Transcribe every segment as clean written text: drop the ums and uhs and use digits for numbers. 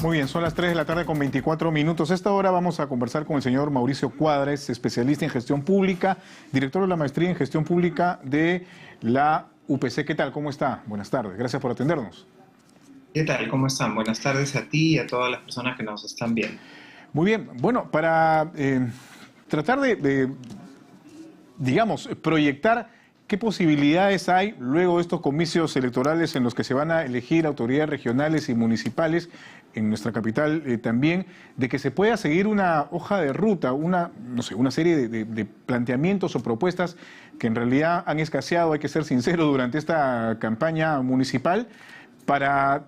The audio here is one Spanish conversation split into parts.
Muy bien, son las 3 de la tarde con 24 minutos. A esta hora vamos a conversar con el señor Mauricio Cuadres, especialista en gestión pública, director de la maestría en gestión pública de la UPC. ¿Qué tal? ¿Cómo está? Buenas tardes. Gracias por atendernos. ¿Qué tal? ¿Cómo están? Buenas tardes a ti y a todas las personas que nos están viendo. Muy bien. Bueno, para tratar digamos, proyectar qué posibilidades hay luego de estos comicios electorales en los que se van a elegir autoridades regionales y municipales en nuestra capital también, de que se pueda seguir una hoja de ruta, no sé, una serie de planteamientos o propuestas que en realidad han escaseado, hay que ser sincero, durante esta campaña municipal, para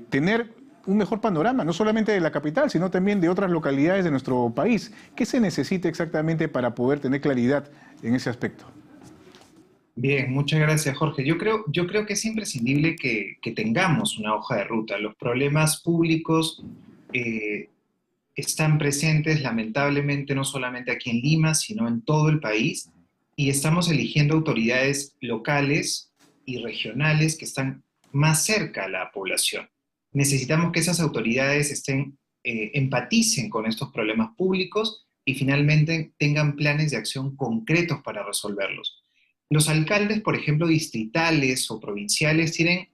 tener un mejor panorama, no solamente de la capital, sino también de otras localidades de nuestro país. ¿Qué se necesita exactamente para poder tener claridad en ese aspecto? Bien, muchas gracias, Jorge. Yo creo que es imprescindible que tengamos una hoja de ruta. Los problemas públicos eh, están presentes, lamentablemente, no solamente aquí en Lima, sino en todo el país, y estamos eligiendo autoridades locales y regionales que están más cerca a la población. Necesitamos que esas autoridades empaticen con estos problemas públicos y finalmente tengan planes de acción concretos para resolverlos. Los alcaldes, por ejemplo, distritales o provinciales, tienen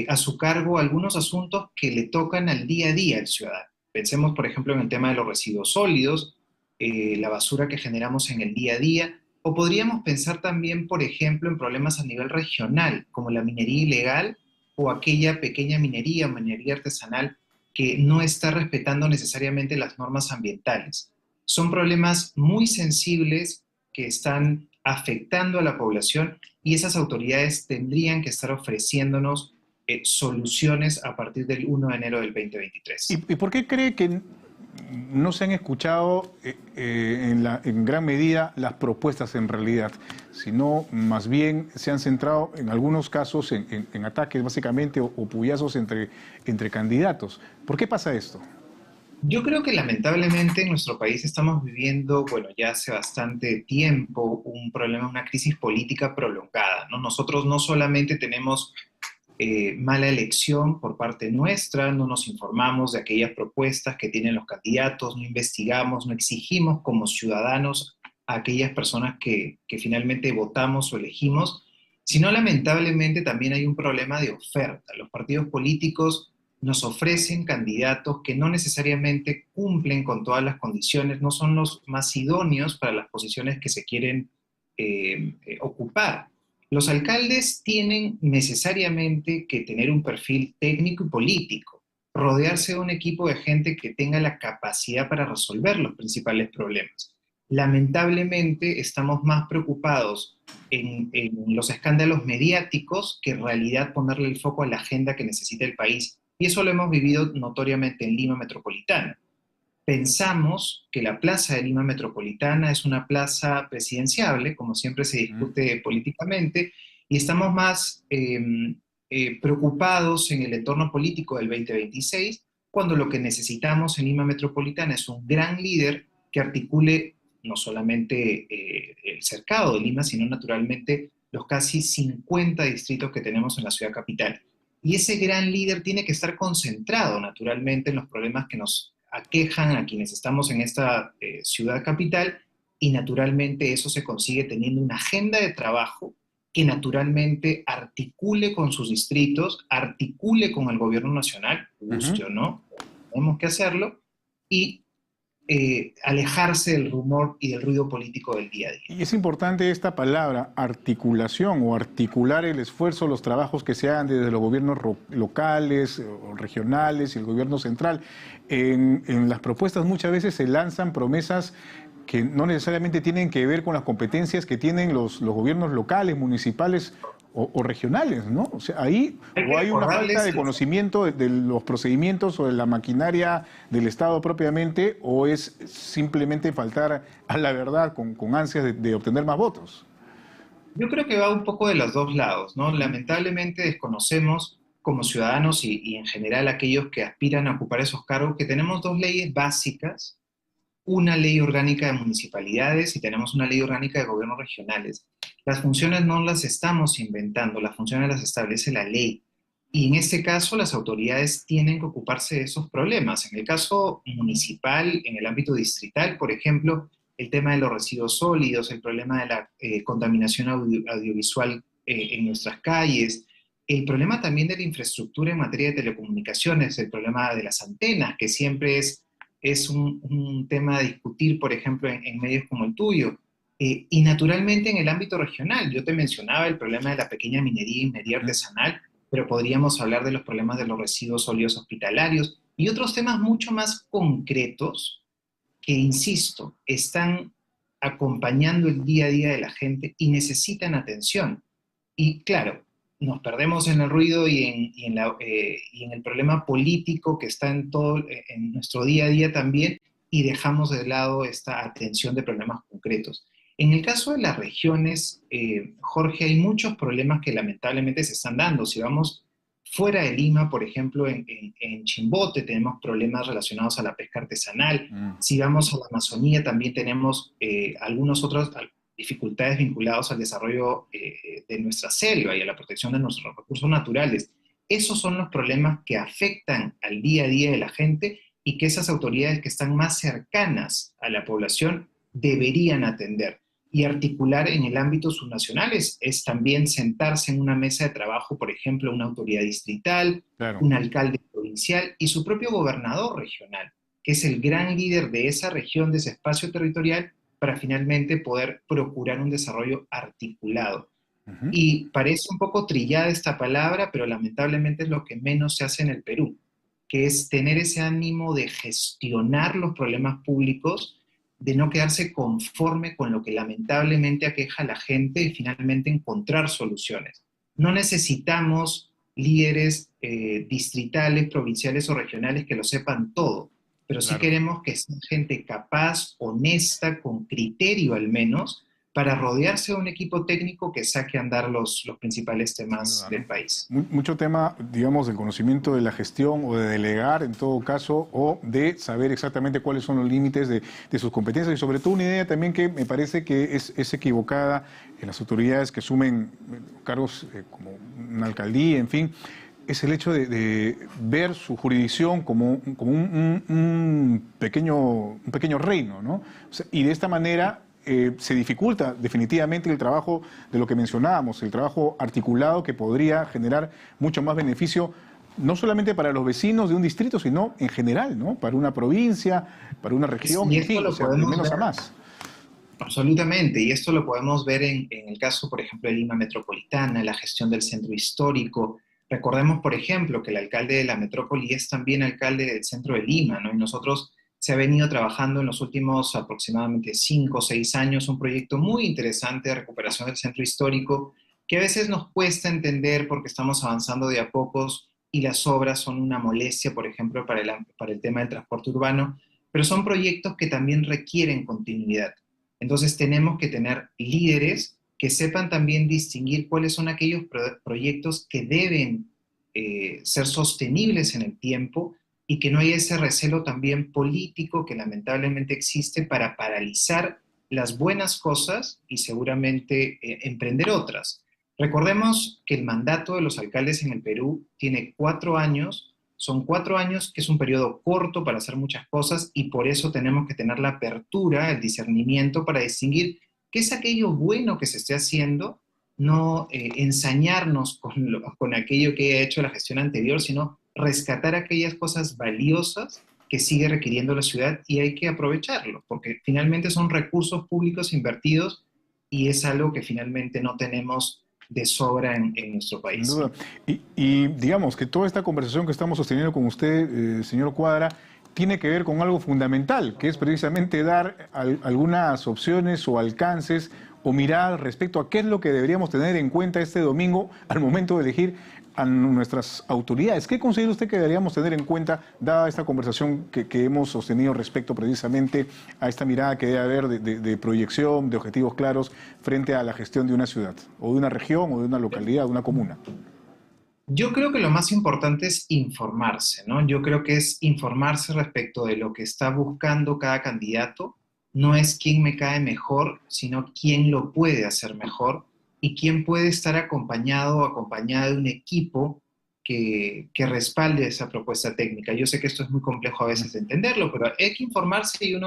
a su cargo algunos asuntos que le tocan al día a día al ciudadano. Pensemos, por ejemplo, en el tema de los residuos sólidos, la basura que generamos en el día a día, o podríamos pensar también, por ejemplo, en problemas a nivel regional, como la minería ilegal o aquella pequeña minería o minería artesanal que no está respetando necesariamente las normas ambientales. Son problemas muy sensibles que están afectando a la población y esas autoridades tendrían que estar ofreciéndonos soluciones a partir del 1 de enero del ¿Y 2023. por qué cree que no se han escuchado en gran medida las propuestas en realidad, sino más bien se han centrado en algunos casos en ataques básicamente o puyazos entre candidatos? ¿Por qué pasa esto? Yo creo que lamentablemente en nuestro país estamos viviendo, bueno, ya hace bastante tiempo, un problema, una crisis política prolongada, ¿no? Nosotros no solamente tenemos mala elección por parte nuestra, no nos informamos de aquellas propuestas que tienen los candidatos, no investigamos, no exigimos como ciudadanos a aquellas personas que finalmente votamos o elegimos, sino lamentablemente también hay un problema de oferta. Los partidos políticos nos ofrecen candidatos que no necesariamente cumplen con todas las condiciones, no son los más idóneos para las posiciones que se quieren ocupar. Los alcaldes tienen necesariamente que tener un perfil técnico y político, rodearse de un equipo de gente que tenga la capacidad para resolver los principales problemas. Lamentablemente estamos más preocupados en los escándalos mediáticos que en realidad ponerle el foco a la agenda que necesita el país. Y eso lo hemos vivido notoriamente en Lima Metropolitana. Pensamos que la plaza de Lima Metropolitana es una plaza presidenciable, como siempre se ¿Mm? discute políticamente, y estamos más preocupados en el entorno político del 2026, cuando lo que necesitamos en Lima Metropolitana es un gran líder que articule no solamente el cercado de Lima, sino naturalmente los casi 50 distritos que tenemos en la ciudad capital. Y ese gran líder tiene que estar concentrado naturalmente en los problemas que nos aquejan a quienes estamos en esta ciudad capital, y naturalmente eso se consigue teniendo una agenda de trabajo que naturalmente articule con sus distritos, articule con el gobierno nacional, Ujú. guste o no, tenemos que hacerlo, y alejarse del rumor y del ruido político del día a día. Y es importante esta palabra, articulación o articular el esfuerzo, los trabajos que se hagan desde los gobiernos locales o regionales y el gobierno central. En las propuestas muchas veces se lanzan promesas que no necesariamente tienen que ver con las competencias que tienen los gobiernos locales, municipales o regionales, ¿no? O sea, ahí Hay o que hay una falta recordarles de conocimiento de los procedimientos o de la maquinaria del Estado propiamente, o es simplemente faltar a la verdad con ansias de obtener más votos. Yo creo que va un poco de los dos lados, ¿no? Ujú. Lamentablemente desconocemos como ciudadanos y en general aquellos que aspiran a ocupar esos cargos que tenemos dos leyes básicas, una ley orgánica de municipalidades y tenemos una ley orgánica de gobiernos regionales. Las funciones no las estamos inventando, las funciones las establece la ley. Y en este caso, las autoridades tienen que ocuparse de esos problemas. En el caso municipal, en el ámbito distrital, por ejemplo, el tema de los residuos sólidos, el problema de la contaminación audiovisual en nuestras calles, el problema también de la infraestructura en materia de telecomunicaciones, el problema de las antenas, que siempre es un tema a discutir, por ejemplo, en medios como el tuyo. Y naturalmente en el ámbito regional, yo te mencionaba el problema de la pequeña minería y minería artesanal, pero podríamos hablar de los problemas de los residuos sólidos hospitalarios y otros temas mucho más concretos que, insisto, están acompañando el día a día de la gente y necesitan atención. Y claro, nos perdemos en el ruido y en el problema político que está en nuestro día a día también, y dejamos de lado esta atención de problemas concretos. En el caso de las regiones, Jorge, hay muchos problemas que lamentablemente se están dando. Si vamos fuera de Lima, por ejemplo, en Chimbote tenemos problemas relacionados a la pesca artesanal. Si vamos a la Amazonía, también tenemos algunas otras dificultades vinculadas al desarrollo de nuestra selva y a la protección de nuestros recursos naturales. Esos son los problemas que afectan al día a día de la gente y que esas autoridades que están más cercanas a la población deberían atender. Y articular en el ámbito subnacional es también sentarse en una mesa de trabajo, por ejemplo, una autoridad distrital, Claro. un alcalde provincial y su propio gobernador regional, que es el gran líder de esa región, de ese espacio territorial, para finalmente poder procurar un desarrollo articulado. Y parece un poco trillada esta palabra, pero lamentablemente es lo que menos se hace en el Perú, que es tener ese ánimo de gestionar los problemas públicos, de no quedarse conforme con lo que lamentablemente aqueja a la gente y finalmente encontrar soluciones. No necesitamos líderes distritales, provinciales o regionales que lo sepan todo, pero sí Claro. queremos que sea gente capaz, honesta, con criterio al menos, para rodearse de un equipo técnico que saque a andar los principales Sin temas duda, del ¿no? país. Mucho tema, digamos, del conocimiento de la gestión o de delegar en todo caso, o de saber exactamente cuáles son los límites de sus competencias y sobre todo una idea también que me parece que es equivocada en las autoridades que asumen cargos como una alcaldía, en fin, es el hecho de ver su jurisdicción como un pequeño reino, ¿no? O sea, y de esta manera se dificulta definitivamente el trabajo de lo que mencionábamos, el trabajo articulado que podría generar mucho más beneficio, no solamente para los vecinos de un distrito, sino en general, ¿no? Para una provincia, para una región, Y en esto fin, o lo sea, de podemos menos a ver más. absolutamente, y esto lo podemos ver en el caso, por ejemplo, de Lima Metropolitana, la gestión del centro histórico. Recordemos, por ejemplo, que el alcalde de la metrópoli es también alcalde del centro de Lima, ¿no? Y nosotros se ha venido trabajando en los últimos aproximadamente 5 o 6 años un proyecto muy interesante de recuperación del centro histórico, que a veces nos cuesta entender porque estamos avanzando de a pocos y las obras son una molestia, por ejemplo, para el tema del transporte urbano, pero son proyectos que también requieren continuidad. Entonces tenemos que tener líderes que sepan también distinguir cuáles son aquellos proyectos que deben ser sostenibles en el tiempo y que no haya ese recelo también político que lamentablemente existe para paralizar las buenas cosas y seguramente emprender otras. Recordemos que el mandato de los alcaldes en el Perú tiene 4 años. Son 4 años que es un periodo corto para hacer muchas cosas y por eso tenemos que tener la apertura, el discernimiento para distinguir qué es aquello bueno que se esté haciendo, no ensañarnos con aquello que ha hecho la gestión anterior, sino rescatar aquellas cosas valiosas que sigue requiriendo la ciudad y hay que aprovecharlo, porque finalmente son recursos públicos invertidos y es algo que finalmente no tenemos de sobra en nuestro Sin país. duda. Y digamos que toda esta conversación que estamos sosteniendo con usted, señor Cuadra, tiene que ver con algo fundamental, que es precisamente dar algunas opciones o alcances o mirar respecto a qué es lo que deberíamos tener en cuenta este domingo al momento de elegir a nuestras autoridades. ¿Qué considera usted que deberíamos tener en cuenta, dada esta conversación que hemos sostenido respecto precisamente a esta mirada que debe haber de proyección, de objetivos claros frente a la gestión de una ciudad, o de una región, o de una localidad, de una comuna? Yo creo que lo más importante es informarse, ¿no? Yo creo que es informarse respecto de lo que está buscando cada candidato. No es quién me cae mejor, sino quién lo puede hacer mejor y quién puede estar acompañado o acompañada de un equipo que respalde esa propuesta técnica. Yo sé que esto es muy complejo a veces de entenderlo, pero hay que informarse y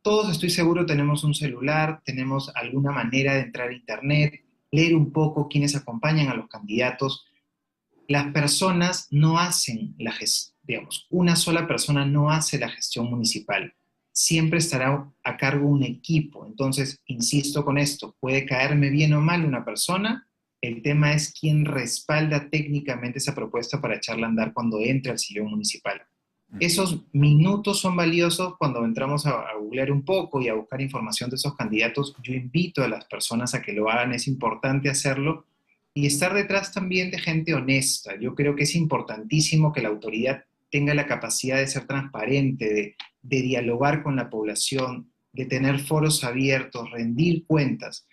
todos estoy seguro tenemos un celular, tenemos alguna manera de entrar a internet, leer un poco quiénes acompañan a los candidatos. Las personas no hacen la gestión, digamos, una sola persona no hace la gestión municipal. Siempre estará a cargo un equipo. Entonces, insisto con esto, puede caerme bien o mal una persona, el tema es quién respalda técnicamente esa propuesta para echarla a andar cuando entre al sillón municipal. Esos minutos son valiosos cuando entramos a googlear un poco y a buscar información de esos candidatos. Yo invito a las personas a que lo hagan, es importante hacerlo y estar detrás también de gente honesta. Yo creo que es importantísimo que la autoridad tenga la capacidad de ser transparente, de dialogar con la población, de tener foros abiertos, rendir cuentas.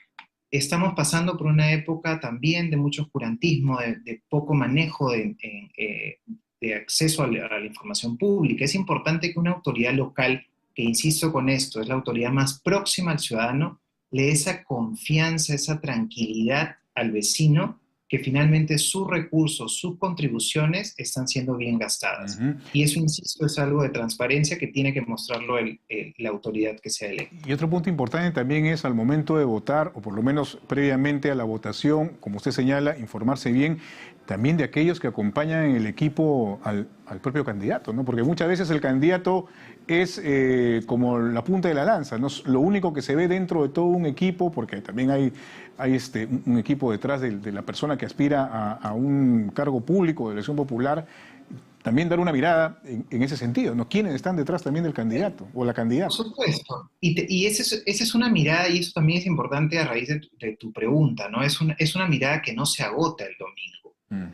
Estamos pasando por una época también de mucho oscurantismo, de poco manejo de acceso a la información pública. Es importante que una autoridad local, que insisto con esto, es la autoridad más próxima al ciudadano, le dé esa confianza, esa tranquilidad al vecino, que finalmente sus recursos, sus contribuciones están siendo bien gastadas. Y eso, insisto, es algo de transparencia que tiene que mostrarlo la autoridad que sea electa. Y otro punto importante también es al momento de votar, o por lo menos previamente a la votación, como usted señala, informarse bien también de aquellos que acompañan en el equipo al propio candidato, ¿no? Porque muchas veces el candidato es como la punta de la lanza, ¿no? Lo único que se ve dentro de todo un equipo, porque también hay un equipo detrás de la persona que aspira a un cargo público de elección popular, también dar una mirada en ese sentido, ¿no? ¿Quiénes están detrás también del candidato o la candidata? Por supuesto. Y esa es una mirada, y eso también es importante a raíz de tu pregunta, ¿no? Es una mirada que no se agota el domingo.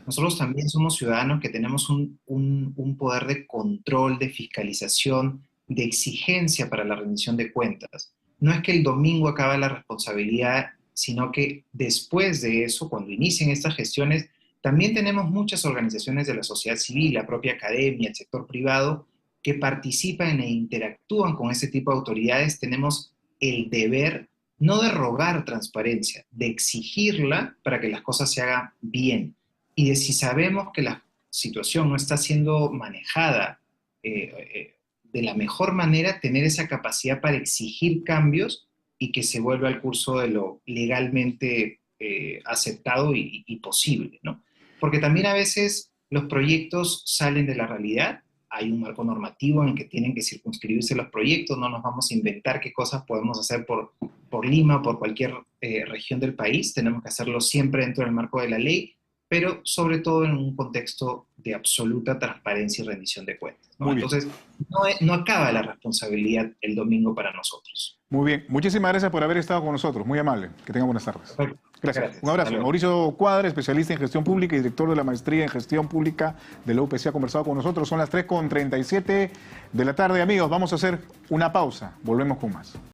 Nosotros también somos ciudadanos que tenemos un poder de control, de fiscalización, de exigencia para la rendición de cuentas. No es que el domingo acaba la responsabilidad, sino que después de eso, cuando inicien estas gestiones, también tenemos muchas organizaciones de la sociedad civil, la propia academia, el sector privado, que participan e interactúan con ese tipo de autoridades. Tenemos el deber, no de rogar transparencia, de exigirla para que las cosas se hagan bien. Y de si sabemos que la situación no está siendo manejada de la mejor manera, tener esa capacidad para exigir cambios y que se vuelva al curso de lo legalmente aceptado y posible, ¿no? Porque también a veces los proyectos salen de la realidad, hay un marco normativo en el que tienen que circunscribirse los proyectos, no nos vamos a inventar qué cosas podemos hacer por Lima, por cualquier región del país, tenemos que hacerlo siempre dentro del marco de la ley, pero sobre todo en un contexto de absoluta transparencia y rendición de cuentas, ¿no? Entonces, no acaba la responsabilidad el domingo para nosotros. Muy bien. Muchísimas gracias por haber estado con nosotros. Muy amable. Que tengan buenas tardes. Gracias. Un abrazo. Mauricio Cuadra, especialista en gestión pública y director de la maestría en gestión pública de la UPC, ha conversado con nosotros. Son las 3:37 de la tarde, amigos. Vamos a hacer una pausa. Volvemos con más.